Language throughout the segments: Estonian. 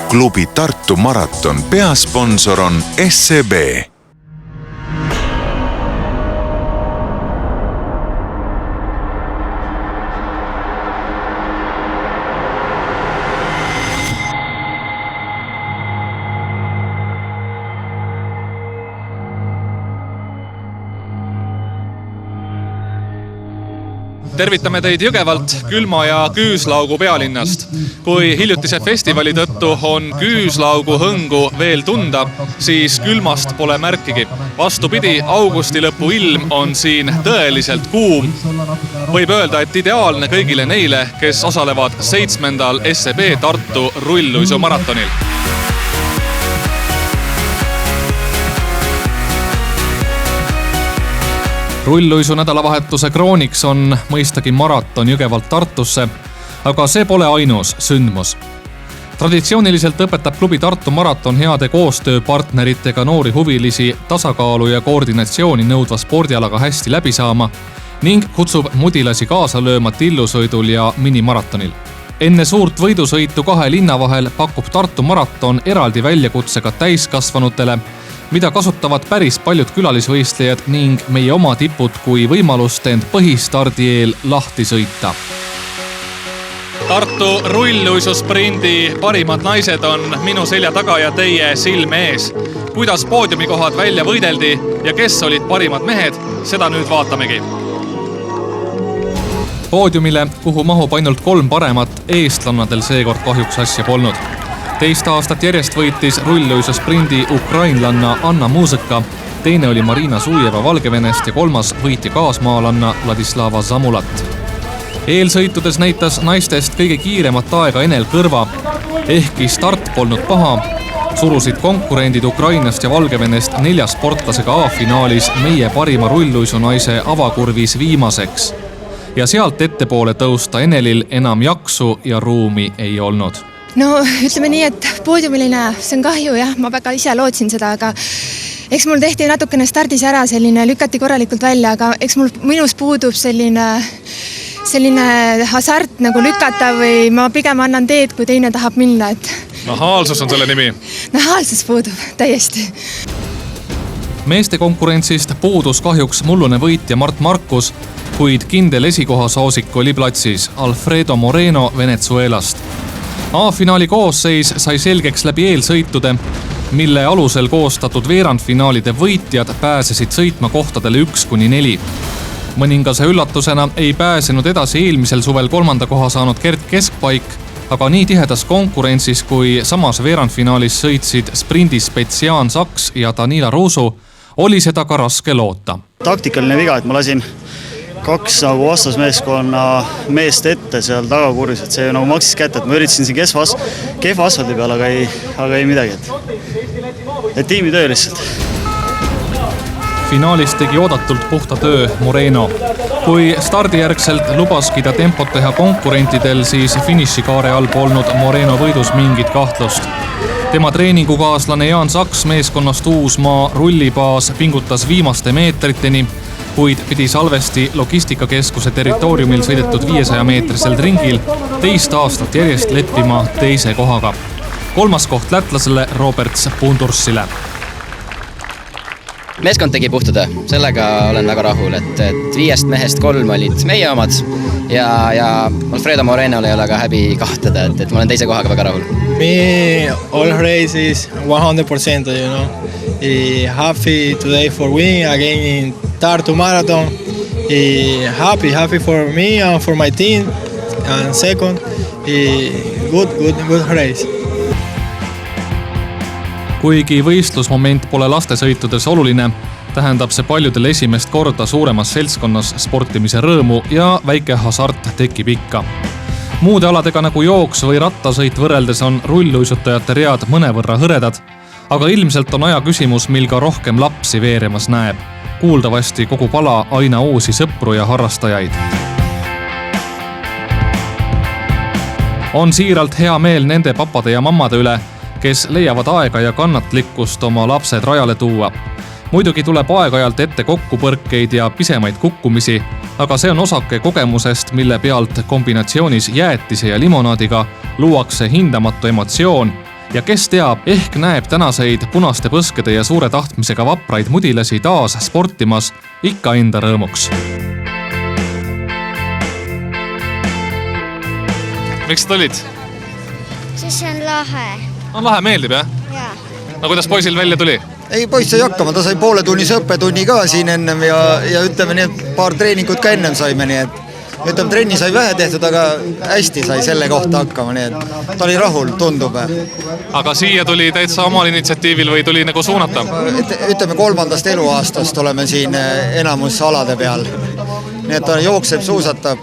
Klubi Tartu Maraton peasponsor on SEB. Tervitame teid Jõgevalt, külma ja küüslaugu pealinnast. Kui hiljutise festivali tõttu on küüslaugu hõngu veel tunda, siis külmast pole märkigi. Vastupidi, augusti lõpu ilm on siin tõeliselt kuum. Võib öelda, et ideaalne kõigile neile, kes osalevad 7. SEB Tartu rulluisumaratonil. Rulluisu nädalavahetuse krooniks on mõistagi maraton Jõgevalt Tartusse, aga see pole ainus sündmus. Traditsiooniliselt õpetab klubi Tartu Maraton heade koostööpartneritega noori huvilisi tasakaalu ja koordinatsiooni nõudva spordialaga hästi läbi saama ning kutsub mudilasi kaasa lööma tillusõidul ja minimaratonil. Enne suurt võidusõitu kahe linna vahel pakub Tartu Maraton eraldi väljakutsega täiskasvanutele, mida kasutavad päris paljud külalisvõistlejad ning meie oma tipud kui võimalust end põhistardi eel lahti sõita. Tartu rulluisusprindi parimad naised on minu selja taga ja teie silme ees. Kuidas poodiumikohad välja võideldi ja kes olid parimad mehed, seda nüüd vaatamegi. Poodiumile, kuhu mahub ainult 3 paremat, eestlannadel seekord kahjuks asja polnud. Teist aastat järjest võitis rulluisusprindi ukrainlanna Anna Muusika, teine oli Marina Sujeva Valgevenest ja 3. võitja kaasmaalanna Ladislava Zamulat. Eelsõitudes näitas naistest kõige kiiremat aega Enel Kõrva, ehkki start polnud paha, surusid konkurendid Ukrainast ja Valgevenest 4 sportlasega A-finaalis meie parima rulluisunaise avakurvis viimaseks. Ja sealt ettepoole tõusta Enelil enam jaksu ja ruumi ei olnud. No ütleme nii, et poodiumiline, see on kahju jah, ma väga ise lootsin seda, aga eks mul tehti natukene stardis ära, lükati korralikult välja, aga eks minus puudub selline hasart nagu lükata või ma pigem annan teed, kui teine tahab minna. Nahaalsus on selle nimi. Nahaalsus puudub, täiesti. Meeste konkurentsist puudus kahjuks mullune võitja Mart Markus, kuid kindel esikoha soosik oli platsis Alfredo Moreno Venezuelast. A-finaali koosseis sai selgeks läbi eelsõitude, mille alusel koostatud veerandfinaalide võitjad pääsesid sõitma kohtadele 1-4. Mõningase üllatusena ei pääsenud edasi eelmisel suvel 3. koha saanud Gert Keskpaik, aga nii tihedas konkurentsis kui samas veerandfinaalis sõitsid sprindis Spetsiaan Saks ja Danila Ruusu, oli seda ka raske loota. Taktikaline viga, et ma lasin 2 vastasmeeskonna meest ette seal tagakurvis, et see nagu maksis kätte, et ma üritasin siin kehva asfaldi peal, aga ei midagi. Et tiimi töö lihtsalt. Finaalis tegi oodatult puhta töö Moreno. Kui stardijärgselt lubaski ta tempot teha konkurentidel, siis finišikaare all polnud Moreno võidus mingit kahtlust. Tema treeningukaaslane Jaan Saks meeskonnast Uusmaa rullibaas pingutas viimaste meetriteni, kuid pidi salvesti logistikakeskuse territooriumil sõidetud 500-meetrisel ringil 2 aastat järjest leppima 2. kohaga. 3. koht lätlasele Roberts Pundursile. Meeskond tegi puhta töö, sellega olen väga rahul, et 5 mehest 3 olid meie omad ja Alfredo Morenol ei ole ka häbi kahtleda, et ma olen 2. kohaga väga rahul. Me all races 100%, you know. Happy today for winning again in Tartu Marathon. Happy for me and for my team. And second, good race. Kuigi võistlusmoment pole lastesõitudes oluline, tähendab see paljudel esimest korda suuremas seltskonnas sportimise rõõmu ja väike hasart tekib ikka. Muude aladega nagu jooks või rattasõit võrreldes on rulluisutajate read mõnevõrra hõredad, aga ilmselt on aja küsimus, mil ka rohkem lapsi veeremas näeb. Kuuldavasti kogu pala aina uusi sõpru ja harrastajaid. On siiralt hea meel nende papade ja mammade üle, kes leiavad aega ja kannatlikkust oma lapsed rajale tuua. Muidugi tuleb aeg-ajalt ette kokkupõrkeid ja pisemaid kukkumisi, aga see on osake kogemusest, mille pealt kombinatsioonis jäätise ja limonaadiga luuakse hindamatu emotsioon ja kes teab, ehk näeb tänaseid punaste põskede ja suure tahtmisega vapraid mudilasi taas sportimas ikka enda rõõmuks. Miks sa tulid? Siis on lahe. On lahe, meeldib, jah? Jaa. No kuidas poisil välja tuli? Ei, poiss sai hakkama, ta sai pooletunnise õppetunni ka siin ennem ja ütleme nii, et paar treeningut ka ennem saime, nii et ütleme, trenni sai vähe tehtud, aga hästi sai selle kohta hakkama, nii et ta oli rahul, tundub. Aga siia tuli täitsa omal initsiatiivil või tuli nagu suunata? Ütleme 3. eluaastast oleme siin enamus alade peal. Nii et ta jookseb, suusatab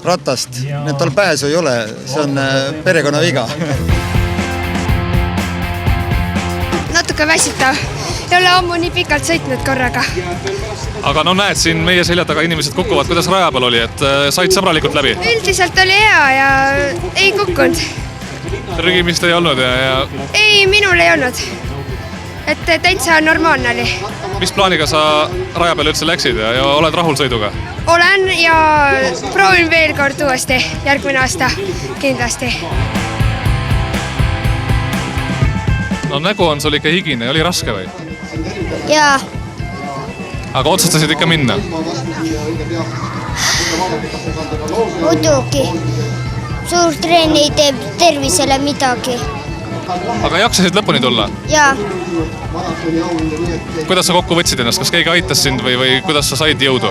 ratast, nii et tal pääsu ei ole, see on perekonna viga. Natuke väsitav. Ei ole ammu nii pikalt sõitnud korraga. Aga no näed, siin meie selja taga inimesed kukuvad. Kuidas raja peal oli, et said sõbralikult läbi? Üldiselt oli hea ja ei kukkunud. Rügimist ei olnud ja... Ei, minul ei olnud. Et täitsa normaalne oli. Mis plaaniga sa raja peal üldse läksid ja oled rahul sõiduga? Olen ja proovin veel kord uuesti järgmine aasta kindlasti. No nägu on sul ikka higine, oli raske või? Jaa. Aga otsustasid ikka minna? Muidugi. Suur treeni ei teeb tervisele midagi. Aga jaksasid lõpuni tulla? Jaa. Kuidas sa kokku võtsid ennast? Kas keegi aitas sind või kuidas sa said jõudu?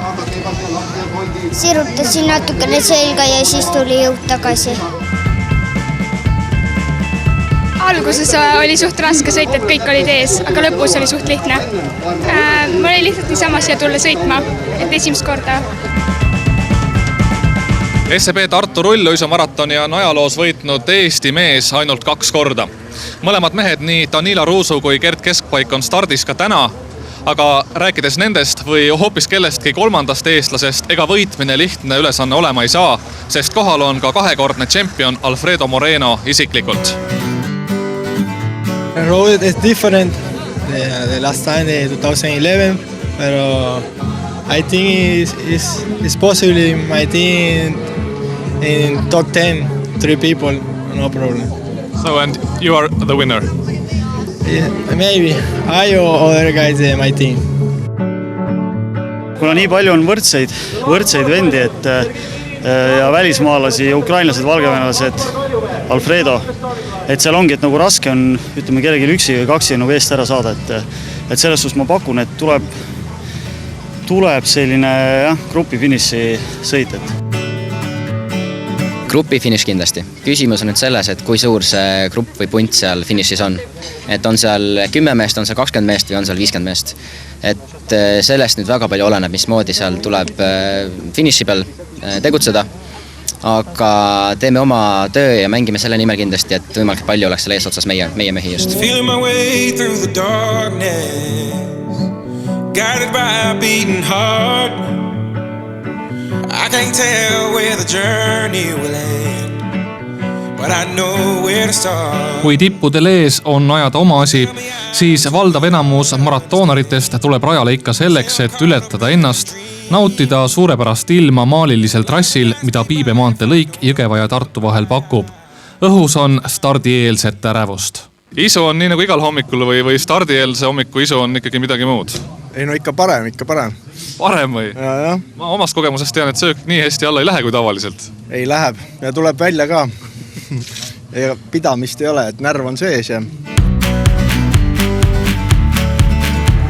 Sirutasin natukene selga ja siis tuli jõud tagasi. Alguses oli suht raske sõita, et kõik olid ees, aga lõpus oli suht lihtne. Mul oli lihtsalt niisama siia tulla sõitma, et esimest korda. SEB Tartu rullluisamaratoni on ajaloos võitnud Eesti mees ainult 2 korda. Mõlemad mehed, nii Danila Ruusu kui Gert Keskpaik on stardis ka täna, aga rääkides nendest või hoopis kellestki 3. eestlasest, ega võitmine lihtne ülesanne olema ei saa, sest kohal on ka 2-kordne tšempion Alfredo Moreno isiklikult. The road is different the last time, 2011, pero I think it's possibly my team in top 10, 3 people, no problem. So, and you are the winner? Yeah, maybe I or other guys in my team. Kuna nii palju on võrdseid vendi, ja välismaalasi, ukrainlased, valgevenelased, Alfredo, et seal ongi, et nagu raske on, ütleme, kellegi üksi või 2 nagu eest ära saada, et selles suhtes ma pakun, et tuleb selline grupi finiši sõit. Grupi finiš kindlasti. Küsimus on nüüd selles, et kui suur see grupp või punt seal finišis on. Et on seal 10 meest, on seal 20 meest või on seal 50 meest. Et sellest nüüd väga palju oleneb, mismoodi seal tuleb finiši peal tegutseda. Aga teeme oma töö ja mängime selle nimel kindlasti, et võimalikult palju oleks selle eesotsas meie mehi just. Feeling my way through the darkness, guided by a beating heart. I can't tell where the journey will end, but I know where to start. Kui tippudel ees on ajada oma asi, siis valdav enamus maratoonaritest tuleb rajale ikka selleks, et ületada ennast, nautida suurepärast ilma maalilisel trassil, mida Piibe maantee lõik Jõgeva ja Tartu vahel pakub. Õhus on stardieelset ärevust. Isu on nii nagu igal hommikul või stardieelse hommiku isu on ikkagi midagi muud? Ei no ikka parem. Parem või? Ja. Ma omast kogemusest tean, et söök nii hästi alla ei lähe kui tavaliselt. Ei läheb ja tuleb välja ka. Ja pidamist ei ole, et närv on sees ja...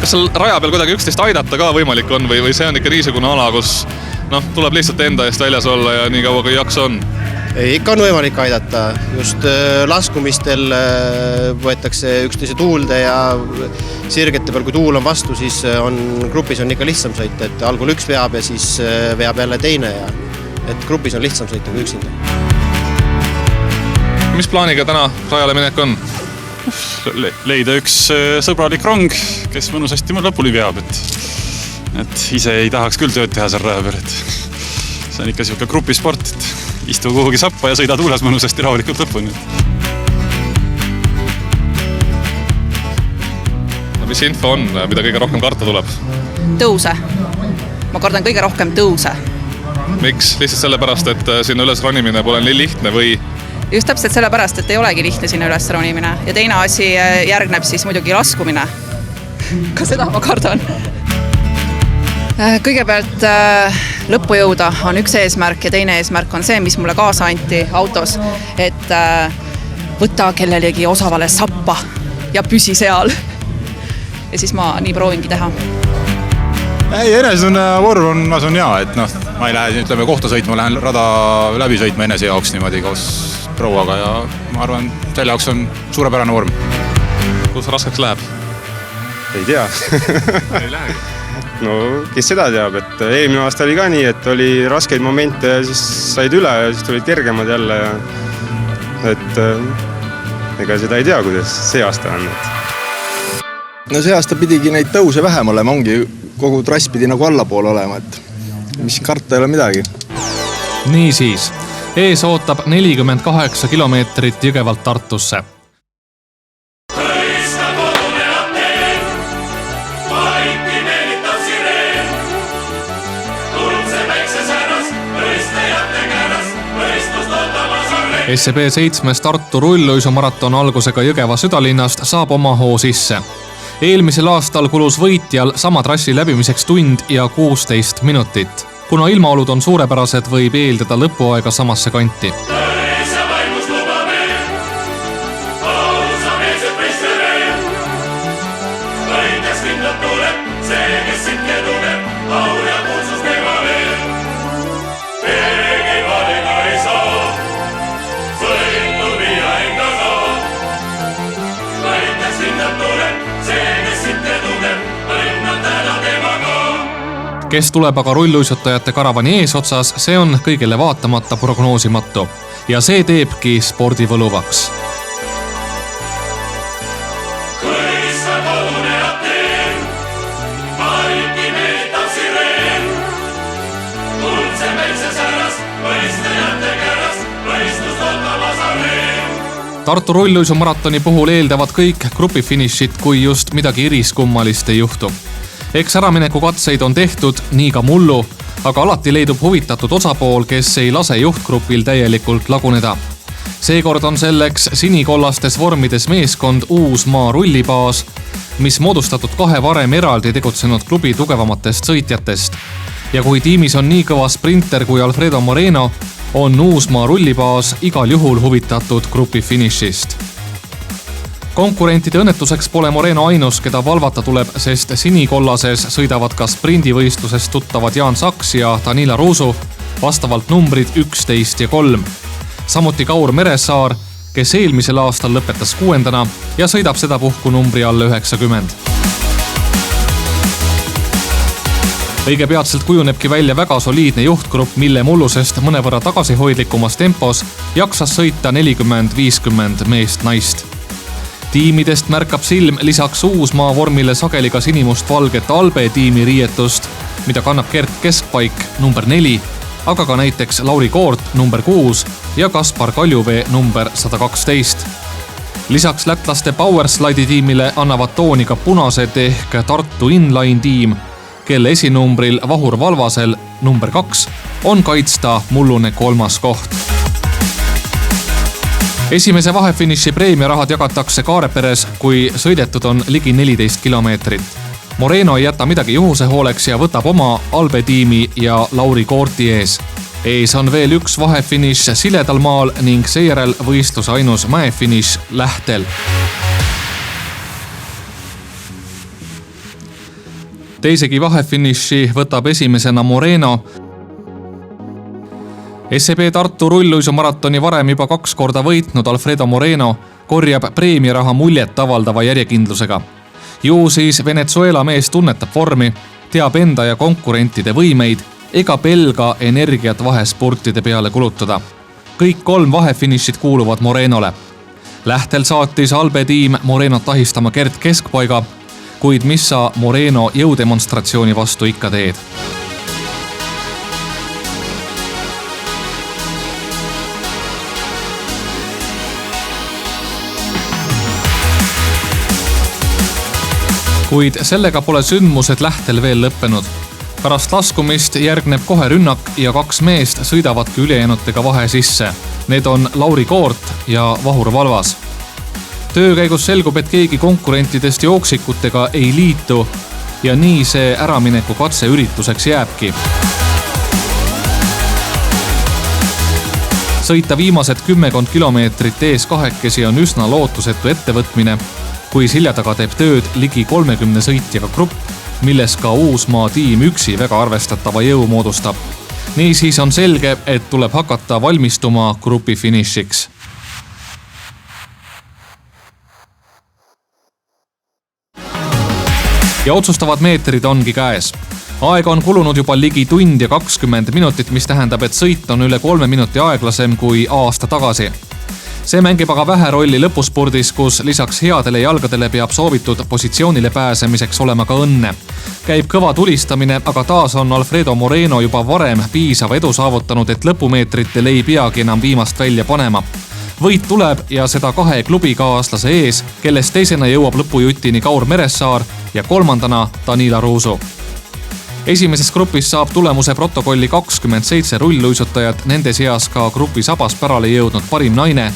Kas seal raja peal kuidagi üksteist aidata ka võimalik on või see on ikka niisugune ala, kus tuleb lihtsalt enda eest väljas olla ja nii kaua kui jaks on? Ikka on võimalik aidata. Just laskumistel võetakse üksteise tuulde ja sirgete peal, kui tuul on vastu, siis grupis on ikka lihtsam sõita, et algul üks veab ja siis veab jälle teine ja et grupis on lihtsam sõita kui üksinda. Mis plaaniga täna rajale minek on? Leida üks sõbralik rong, kes mõnusasti lõpuni veab, et ise ei tahaks küll tööd teha seal raja peal, et see on ikka siuke grupisport, et istu kuhugi sappa ja sõida tuules mõnusasti rahulikult lõpuni. Mis info on, mida kõige rohkem karta tuleb? Tõuse. Ma kardan kõige rohkem tõuse. Miks? Lihtsalt sellepärast, et sinna üles ronimine pole nii lihtne või? Just täpselt sellepärast, et ei olegi lihtne sinna üles ronimine ja teine asi järgneb siis muidugi laskumine. Ka seda ma kardan. Kõigepealt lõppu jõuda on üks eesmärk ja teine eesmärk on see, mis mulle kaasa anti autos, et võta kellelegi osavale sappa ja püsi seal. Ja siis ma nii proovingi teha. Ei, enesetunne vorm on, ma sanon hea, et ma ei lähe ütleme kohta sõitma, ma lähen rada läbi sõitma enese jaoks niimoodi koos prouaga ja ma arvan, selle jaoks on suurepärane vorm. Kus raskeks läheb? Ei tea. Ei lähegi. No, kes seda teab, et eelmine aasta oli ka nii, et oli raskeid momente ja siis said üle ja siis tulid kergemad jälle ja et ega seda ei tea, kuidas see aasta on. No see aasta pidigi neid tõuse vähem olema, ongi kogu trass pidi nagu allapool olema, et mis karta ei ole midagi. Niisiis, ees ootab 48 kilomeetrit Jõgevalt Tartusse. SEB 7. Tartu rullluisumaraton algusega Jõgeva südalinnast saab oma hoo sisse. Eelmisel aastal kulus võitjal sama trassi läbimiseks tund ja 16 minutit. Kuna ilmaolud on suurepärased, võib eeldada lõpuaega samasse kanti. Kes tuleb aga rulluisutajate karavani eesotsas, see on kõigile vaatamata prognoosimatu. Ja see teebki spordi võluvaks. Tartu rulluisumaratoni puhul eeldavad kõik grupifinišid, kui just midagi iriskummalist ei juhtu. Eks äramineku katseid on tehtud, nii ka mullu, aga alati leidub huvitatud osapool, kes ei lase juhtgrupil täielikult laguneda. Seekord on selleks sinikollastes vormides meeskond Uusmaa rullibaas, mis moodustatud 2 varem eraldi tegutsenud klubi tugevamatest sõitjatest. Ja kui tiimis on nii kõva sprinter kui Alfredo Moreno, on Uusmaa rullibaas igal juhul huvitatud grupifinišist. Konkurentide õnnetuseks pole Moreno ainus, keda valvata tuleb, sest sinikollases sõidavad ka sprindivõistlusest tuttavad Jaan Saks ja Danila Ruusu, vastavalt numbrid 11 ja 3. Samuti Kaur Meresaar, kes eelmisel aastal lõpetas 6. ja sõidab seda puhku numbri alla 90. Õige peatselt kujunebki välja väga soliidne juhtgrupp, mille mullusest mõnevõrra tagasihoidlikumas tempos jaksas sõita 40-50 meest-naist. Tiimidest märkab silm lisaks Uusmaa vormile sageli ka sinimust-valget Albe tiimi riietust, mida kannab Gert Keskpaik number 4, aga ka näiteks Lauri Koort number 6 ja Kaspar Kaljuvee number 112. Lisaks lätlaste Powerslide tiimile annavad tooni ka punased ehk Tartu Inline tiim, kelle esinumbril Vahur Valvasel number 2 on kaitsta mullune 3. koht. Esimese vahefiniši preemiarahad jagatakse Kaareperes, kui sõidetud on ligi 14 kilomeetrit. Moreno ei jäta midagi juhuse hooleks ja võtab oma Albe tiimi ja Lauri Koorti ees. Ees on veel üks vahefiniš Siledal maal ning seejärel võistluse ainus mäefiniš Lähtel. Teisegi vahefiniši võtab esimesena Moreno. SEB Tartu rulluisumaratoni varem juba 2 korda võitnud Alfredo Moreno korjab preemiaraha muljet avaldava järjekindlusega. Ju siis Venezuela mees tunnetab vormi, teab enda ja konkurentide võimeid ega pelga energiat vahesportide peale kulutada. Kõik 3 vahefinišid kuuluvad Morenole. Lähtel saatis Albe tiim Morenot ahistama Gert Keskpaiga, kuid mis sa Moreno jõudemonstratsiooni vastu ikka teed? Kuid sellega pole sündmused Lähtel veel lõppenud. Pärast laskumist järgneb kohe rünnak ja 2 meest sõidavadki ülejäänutega vahe sisse. Need on Lauri Koort ja Vahur Valvas. Töö käigus selgub, et keegi konkurentidest jooksikutega ei liitu ja nii see äramineku katse ürituseks jääbki. Sõita viimased 10 kilomeetrit ees kahekesi on üsna lootusetu ettevõtmine, kui silja taga teeb tööd ligi 30 sõitjaga grupp, milles ka Uusmaa tiim üksi väga arvestatava jõu moodustab. Niisiis on selge, et tuleb hakata valmistuma grupi finišiks. Ja otsustavad meetrid ongi käes. Aega on kulunud juba ligi tund ja 20 minutit, mis tähendab, et sõit on üle 3 minuti aeglasem kui aasta tagasi. See mängib aga vähe rolli lõpuspurdis, kus lisaks headele jalgadele peab soovitud positsioonile pääsemiseks olema ka õnne. Käib kõva tulistamine, aga taas on Alfredo Moreno juba varem piisav edu saavutanud, et lõpumeetritel ei peagi enam viimast välja panema. Võit tuleb ja seda 2 klubikaaslase ees, kellest teisena jõuab lõpujutini Kaur Meressaar ja 3. Danila Ruusu. Esimeses grupis saab tulemuse protokolli 27 rullluisutajat, nende seas ka grupi sabas pärale jõudnud parim naine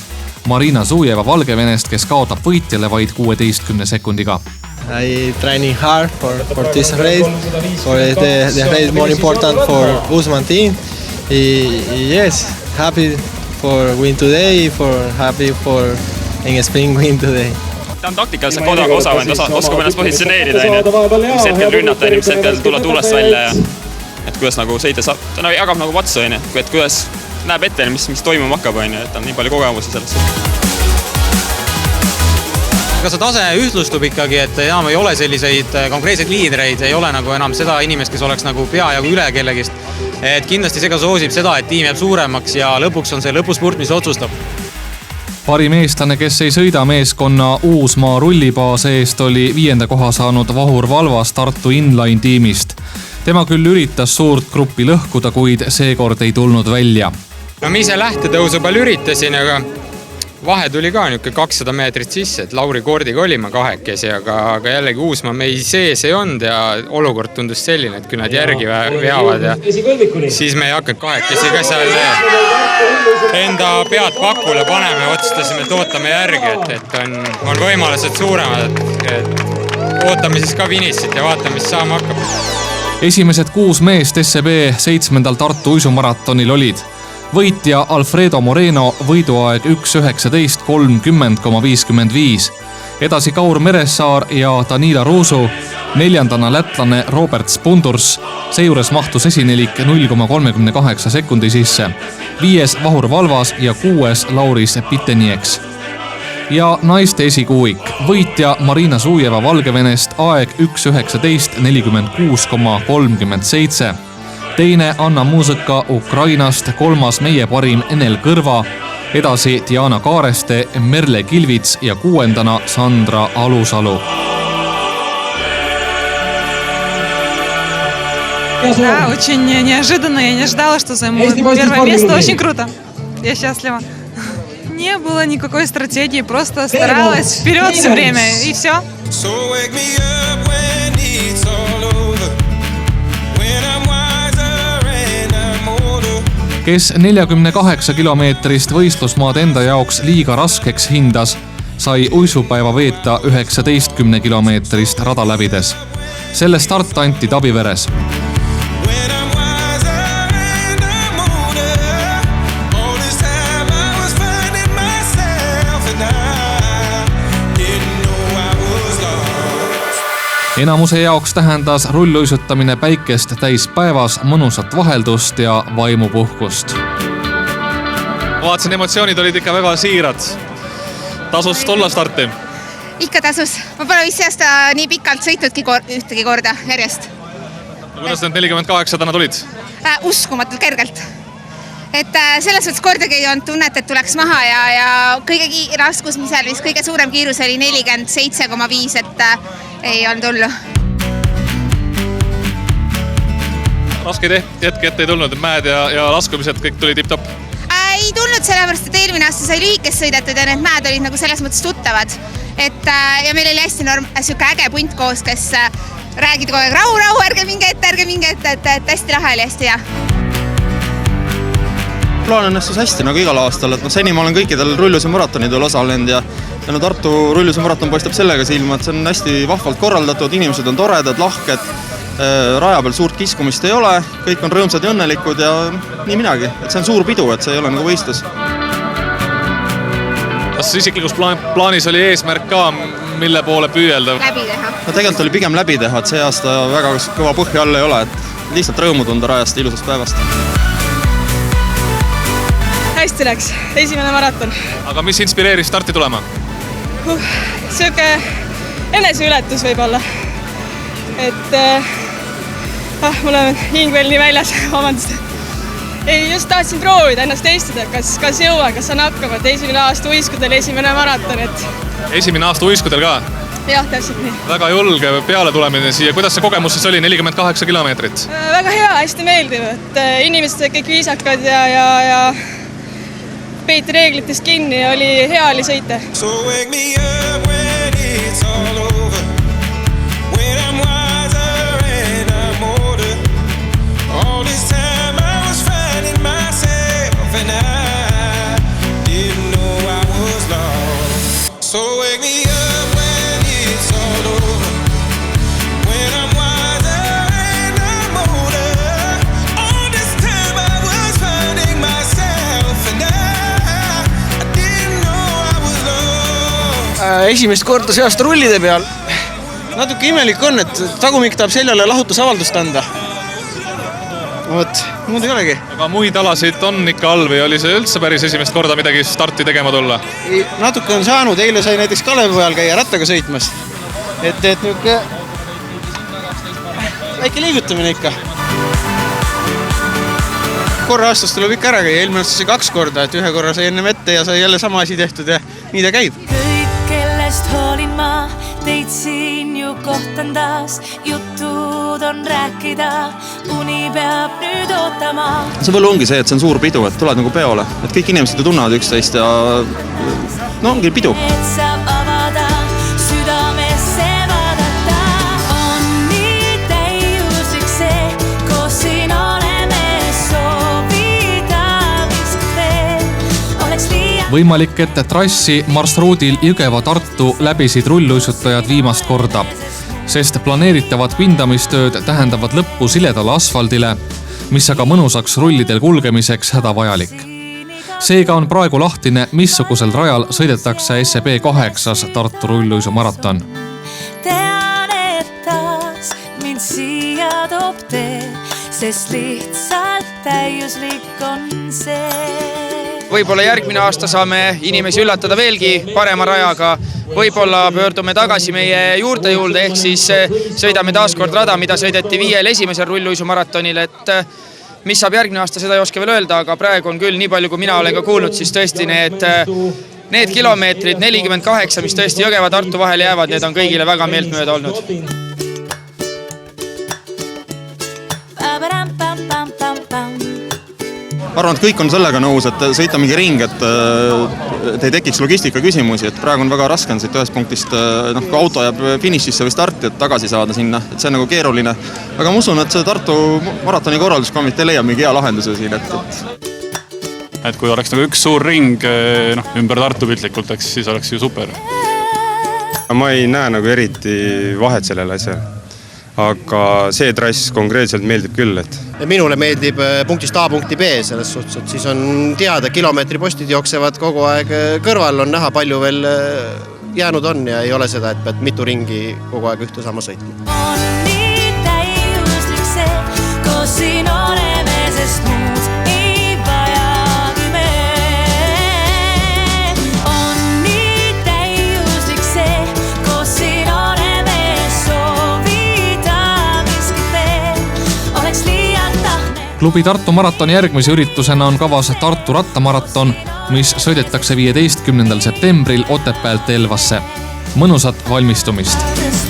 Marina Zujeva Valgevenest, kes kaotab võitjale vaid 16 sekundiga. I training hard for this race. For the race more important for Usman team. Yes, happy for win today, happy for in spring win today. Ta on taktikaliselt kodaga osav, oskab ennast positsioneerida, mis hetkel rünnata, mis hetkel tulla tuulest välja ja et kuidas nagu sõita saab. Ta jagab nagu vatsu, et kuidas näeb ette, mis toimuma hakkab, et on nii palju kogemusi sellest. Aga see tase ühtlustub ikkagi, et enam ei ole selliseid konkreetseid liidreid, ei ole nagu enam seda inimest, kes oleks nagu peajagu üle kellegist. Et kindlasti see ka soosib seda, et tiim jääb suuremaks ja lõpuks on see lõpuspurt, mis otsustab. Parim eestlane, kes ei sõida meeskonna Uusmaa rullibaase eest, oli 5. koha saanud Vahur Valvas Tartu Inline tiimist. Tema küll üritas suurt gruppi lõhkuda, kuid seekord ei tulnud välja. No ma ise lähtetõusu palju üritasin, aga vahe tuli ka 200 meetrit sisse, et Lauri Koordiga olime kahekesi, aga jällegi Uusmaa mei sees ei olnud ja olukord tundus selline, et küll nad järgi veavad ja siis me ei hakanud kahekesi ka seal enda pead pakule paneme ja otsustasime, et ootame järgi, et on võimalused suuremad, et ootame siis ka finišit ja vaatame, mis saama hakkab. Esimesed 6 meest SEB 7. Tartu uisumaratonil olid. Võitja Alfredo Moreno, võiduaeg 1.19.30,55. Edasi Kaur Meressaar ja Danila Ruusu, 4. lätlane Robert Spundurs, seejuures mahtus esinelik 0,38 sekundi sisse. 5. Vahur Valvas ja 6. Lauris Pitenieks. Ja naiste esikuuik, võitja Marina Zujeva Valgevenest, aeg 1.19.46,37. Teine Anna Muusika Ukrainast, 3. meie parim Enel Kõrva, edasi Diana Kaareste, Merle Kilvits ja 6. Sandra Alusalu. Да, очень неожиданно, я не ждала, что займу первое место, очень круто, я счастлива. Не было никакой стратегии, просто старалась вперед все время и все. Kes 48 kilomeetrist võistlusmaad enda jaoks liiga raskeks hindas, sai uisupäeva veeta 19 kilomeetrist rada läbides. Selle start anti Tabiveres. Enamuse jaoks tähendas rulluisutamine päikest täis päevas, mõnusat vaheldust ja vaimupuhkust. Vaatasin, emotsioonid olid ikka väga siirad. Tasus tulla starti? Ikka tasus. Ma pole vist aasta nii pikalt sõitnudki ühtegi korda järjest. Kuidas need 48 täna tulid? Uskumatult kergelt. Et selles mõttes kordagi ei olnud tunnet, et tuleks maha ja kõige raskus, mis seal vist kõige suurem kiirus oli 47,5, et ei olnud hullu. Raskeid hetki ette ei tulnud, mäed ja laskumised kõik tuli tipp-topp? Ei tulnud sellepärast, et eelmine aasta sai lühikest sõidetud ja need mäed olid nagu selles mõttes tuttavad. Ja meil oli hästi äge punt koos, kes räägid kogu aeg rahu, ärge minge ette, et hästi lahe oli, hästi hea. Plaan õnnestus hästi nagu igal aastal, et seni ma olen kõikidel rulluse maratonidel osalenud ja Tartu rulluse maraton paistab sellega silma, et see on hästi vahvalt korraldatud, inimesed on toredad, lahked, raja peal suurt kiskumist ei ole, kõik on rõõmsad ja õnnelikud ja nii midagi, et see on suur pidu, et see ei ole nagu võistlus. Kas isiklikus plaanis oli eesmärk ka, mille poole püüelda? Läbi teha. No tegelikult oli pigem läbi teha, et see aasta väga kõva põhja all ei ole, et lihtsalt rõõmu tunda rajast ilusast päevast. Hästi läks, esimene maraton. Aga mis inspireeris starti tulema? Siuke eneseületus võib olla. Et mul on hing veel nii väljas, vabandust. Ei, just tahtsin proovida ennast teistada, kas jõuan, kas saan hakkama, et esimene aasta uiskudel esimene maraton. Esimene aasta uiskudel ka? Jah, täpselt nii. Väga julge peale tulemine siia. Kuidas see kogemus siis oli? 48 kilomeetrit? Väga hea, hästi meeldiv, et inimesed kõik viisakad ja peeti reeglitest kinni ja hea oli sõita. So wake me up when it's all over, when I'm wiser and I'm older. All this time I was finding myself and I didn't know I was lost. So wake me up when it's all over, when I'm wiser and I'm older. All this time I was finding myself and I Esimest korda see aasta rullide peal. Natuke imelik on, et tagumik tahab seljale lahutusavaldust anda. Muud ei olegi. Aga muid alasid on ikka all või oli see üldse päris esimest korda midagi starti tegema tulla? Natuke on saanud, eile sai näiteks Kalevipojal käia rattaga sõitmas. Et niuke väike liigutamine ikka. Korra aastast tuleb ikka ära käia, eelmine aasta sai 2 korda, et ühe korra sai ennem ette ja sai jälle sama asi tehtud ja nii ta käib. Hoolin ma, teid siin ju kohtan taas, jutud on rääkida, uni peab nüüd ootama. See võlu ongi see, et see on suur pidu, et tuled nagu peole, et kõik inimesed tunnevad üksteist ja ongi pidu. Et saab avada, südamesse vaadata, on nii täiuslik see, koos siin oleme soovida, mis veel oleks liiga. Võimalik, et trassi marsruudil Jõgeva-Tartu läbisid rulluisutajad viimast korda, sest planeeritavad pindamistööd tähendavad lõppu siledale asfaldile, mis aga mõnusaks rullidel kulgemiseks hädavajalik. Seega on praegu lahtine, missugusel rajal sõidetakse SEB 8. Tartu rulluisumaraton. Tean, et taas mind siia toob tee, sest lihtsalt täiuslik on see. Võib-olla järgmine aasta saame inimesi üllatada veelgi parema rajaga. Võib-olla pöördume tagasi meie juurde, ehk siis sõidame taaskord rada, mida sõideti 5 esimesel rulluisumaratonil, et mis saab järgmine aasta, seda ei oska veel öelda, aga praegu on küll nii palju, kui mina olen ka kuulnud, siis tõesti need kilomeetrid 48, mis tõesti Jõgeva-Tartu vahel jäävad, need on kõigile väga meeltmööda olnud. Arvan, et kõik on sellega nõus, et sõita mingi ring, et ei tekiks logistika küsimusi, et praegu on väga raske siit ühest punktist, kui auto jääb finišisse või starti, et tagasi saada sinna, et see on nagu keeruline. Aga ma usun, et see Tartu maratoni korralduskomitee leiab mingi hea lahenduse siin, et kui oleks nagu üks suur ring ümber Tartu piltlikult, siis oleks ju super. Ma ei näe nagu eriti vahet sellele asjale. Aga see trass konkreetselt meeldib küll, et minule meeldib punktist A punkti B selles suhtes, et siis on teada, kilomeetripostid jooksevad kogu aeg kõrval, on näha palju veel jäänud on ja ei ole seda, et pead mitu ringi kogu aeg ühte sama sõitma. On nii täiuslik see, koos siin oleme, sest muud ei vajagi me. On nii täiuslik see, koos siin oleme, soovida miskit veel, oleks liialt tahne. Klubi Tartu maratoni järgmise üritusena on kavas Tartu rattamaraton, mis sõidetakse 15. septembril Otepäält Elvasse. Mõnusat valmistumist!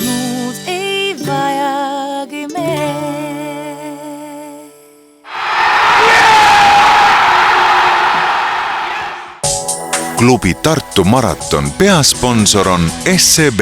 Muud ei vajagi me. Klubi Tartu maraton peasponsor on SEB.